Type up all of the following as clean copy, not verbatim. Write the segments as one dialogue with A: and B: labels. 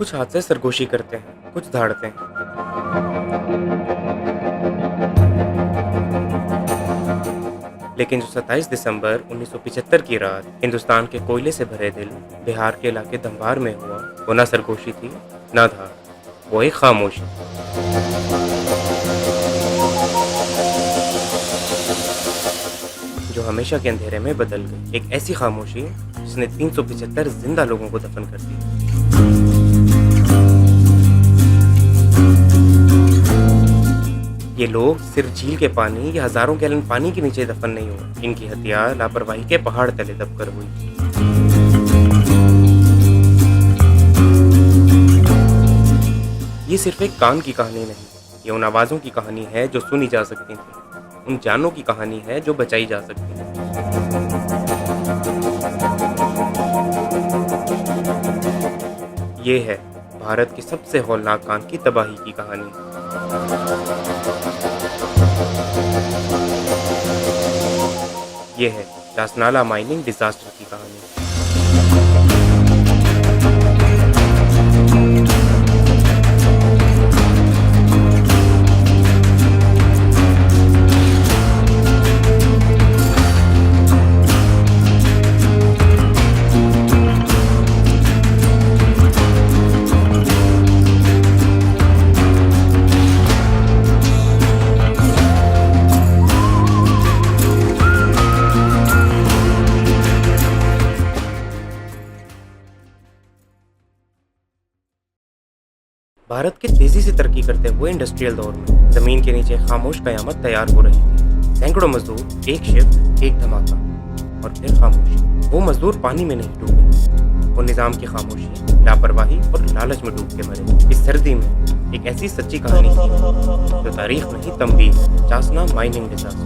A: कुछ हादसे सरगोशी करते हैं, कुछ धाड़ते हैं। लेकिन जो 27 दिसंबर 1975 की रात हिंदुस्तान के कोयले से भरे दिल बिहार के इलाके धंबार में हुआ, वो ना सरगोशी थी, ना धार, वो एक खामोशी। जो हमेशा के अंधेरे में बदल गई। एक ऐसी खामोशी जिसने 375 जिंदा लोगों को दफन कर दिया। ये लोग सिर्फ झील के पानी या हजारों गैलन पानी के नीचे दफन नहीं हुए। इनकी हत्या लापरवाही के पहाड़ तले दबकर हुई। ये सिर्फ एक कान की कहानी नहीं, ये उन आवाज़ों की कहानी है जो सुनी जा सकती थी, उन जानों की कहानी है जो बचाई जा सकती है। ये है भारत की सबसे हौलनाक कान की तबाही की कहानी। ये है चासनाला माइनिंग डिजास्टर की कहानी। भारत के तेजी से तरक्की करते हुए इंडस्ट्रियल दौर में जमीन के नीचे खामोश कयामत तैयार हो रही थी। सैकड़ों मजदूर, एक शिफ्ट, एक धमाका और फिर खामोशी। वो मजदूर पानी में नहीं डूबे, वो निजाम की खामोशी, लापरवाही और लालच में डूब के मरे। इस सर्दी में एक ऐसी सच्ची कहानी थी जो तारीख नहीं तंबीह, चासना माइनिंग डिजास्टर।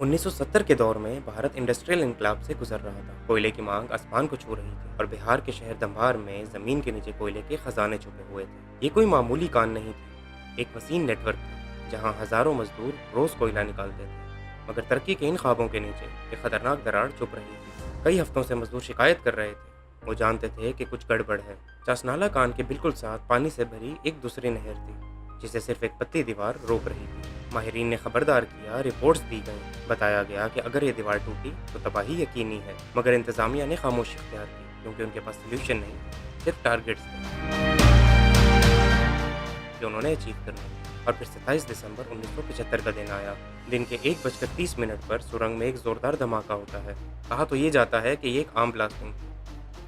A: 1970 के दौर में भारत इंडस्ट्रियल इनकलाब से गुजर रहा था। कोयले की मांग आसमान को छू रही थी और बिहार के शहर धंबार में जमीन के नीचे कोयले के खजाने छुपे हुए थे। ये कोई मामूली कान नहीं थी, एक वसीम नेटवर्क था जहां हजारों मजदूर रोज कोयला निकालते थे। मगर तरक्की के इन ख्वाबों के नीचे एक खतरनाक दरार छुप रही थी। कई हफ्तों से मजदूर शिकायत कर रहे थे, वो जानते थे कि कुछ गड़बड़ है। चासनाला कान के बिल्कुल साथ पानी से भरी एक दूसरी नहर थी जिसे सिर्फ एक पतली दीवार रोक रही थी। माहिरीन ने खबरदार किया, रिपोर्ट्स दी गई, बताया गया कि अगर ये दीवार टूटी तो तबाही यकीनी है। मगर इंतजामिया ने खामोशी इख्तियार की क्योंकि उनके पास सोल्यूशन नहीं, सिर्फ टारगेट्स थे जो उन्होंने अचीव करने थे। और फिर 27 दिसंबर 1975 का दिन आया। दिन के 1:30 पर सुरंग में एक जोरदार धमाका होता है। कहा तो ये जाता है कि ये एक आम ब्लास्टिंग थी,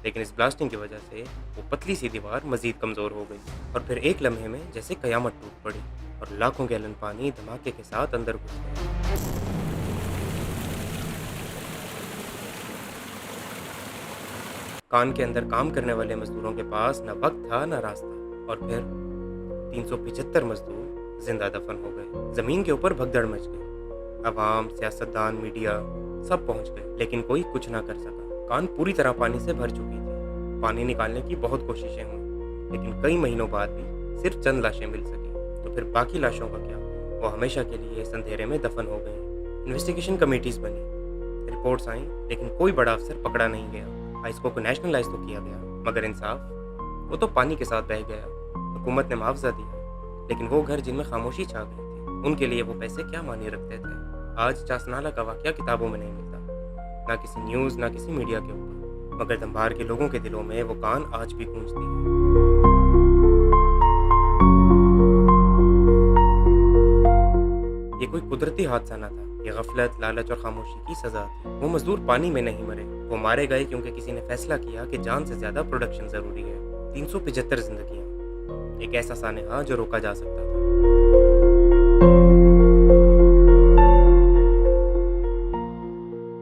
A: लेकिन इस ब्लास्टिंग की वजह से वो पतली सी दीवार मजीद कमज़ोर हो गई और फिर एक लम्हे में जैसे कयामत टूट पड़ी और लाखों गैलन पानी धमाके के साथ अंदर घुस गया। कान के अंदर काम करने वाले मजदूरों के पास न वक्त था न रास्ता और फिर 375 मजदूर जिंदा दफन हो गए। जमीन के ऊपर भगदड़ मच गई। अवाम, सियासतदान, मीडिया सब पहुंच गए, लेकिन कोई कुछ ना कर सका। कान पूरी तरह पानी से भर चुकी थी। पानी निकालने की बहुत कोशिशें हुई, लेकिन कई महीनों बाद भी सिर्फ चंद लाशें मिल सकी। तो फिर बाकी लाशों का क्या? वो हमेशा के लिए इस अंधेरे में दफन हो गई। इन्वेस्टिगेशन कमेटीज बनी, रिपोर्ट्स आई, लेकिन कोई बड़ा अफसर पकड़ा नहीं गया। आइसको को नेशनलाइज तो किया गया, मगर इंसाफ वो तो पानी के साथ बह गया। हुकूमत ने मुआवजा दिया, लेकिन वो घर जिनमें खामोशी छा गई थी, उनके लिए वो पैसे क्या मायने रखते थे? आज चासनाला का वाकया किताबों में नहीं मिलता, ना किसी न्यूज़, ना किसी मीडिया के ऊपर, मगर धंबार के लोगों के दिलों में वो कान आज भी गूंजती है। ये कोई कुदरती हादसा ना था, ये गफलत, लालच और खामोशी की सजा थी। वो मजदूर पानी में नहीं मरे, वो मारे गए क्योंकि किसी ने फैसला किया कि जान से ज्यादा प्रोडक्शन जरूरी है। 375 जिंदगियां, एक ऐसा सानेहा जो रोका जा सकता था।